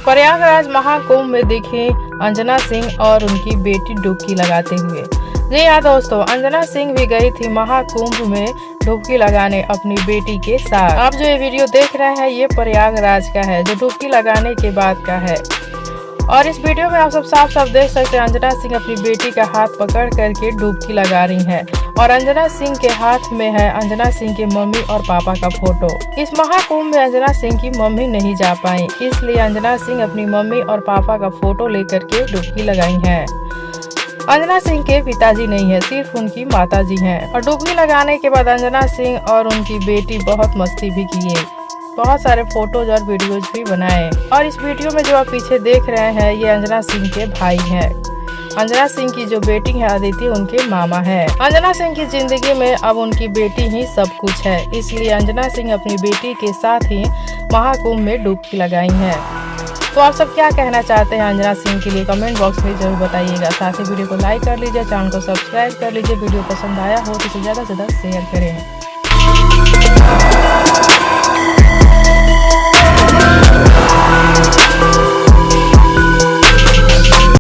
प्रयागराज महाकुंभ में दिखी अंजना सिंह और उनकी बेटी डुबकी लगाते हुए। जी हाँ दोस्तों, अंजना सिंह भी गई थी महाकुंभ में डुबकी लगाने अपनी बेटी के साथ। आप जो ये वीडियो देख रहे हैं ये प्रयागराज का है, जो डुबकी लगाने के बाद का है। और इस वीडियो में आप सब साफ साफ देख सकते हैं अंजना सिंह अपनी बेटी का हाथ पकड़ करके डुबकी लगा रही हैं। और अंजना सिंह के हाथ में है अंजना सिंह के मम्मी और पापा का फोटो। इस महाकुंभ में अंजना सिंह की मम्मी नहीं जा पाई, इसलिए अंजना सिंह अपनी मम्मी और पापा का फोटो लेकर के डुबकी लगाई है। अंजना सिंह के पिताजी नहीं है, सिर्फ उनकी माताजी हैं। और डुबकी लगाने के बाद अंजना सिंह और उनकी बेटी बहुत मस्ती भी किए, बहुत सारे फोटोज और वीडियोज भी बनाए। और इस वीडियो में जो आप पीछे देख रहे हैं ये अंजना सिंह के भाई हैं। अंजना सिंह की जो बेटी है अदिति उनके मामा है। अंजना सिंह की जिंदगी में अब उनकी बेटी ही सब कुछ है, इसलिए अंजना सिंह अपनी बेटी के साथ ही महाकुंभ में डुबकी लगाई है। तो आप सब क्या कहना चाहते हैं अंजना सिंह के लिए कमेंट बॉक्स में जरूर बताइएगा। साथ ही वीडियो को लाइक कर लीजिए, चैनल को सब्सक्राइब कर लीजिए। वीडियो पसंद आया हो तो इसे ज़्यादा से ज़्यादा शेयर करें।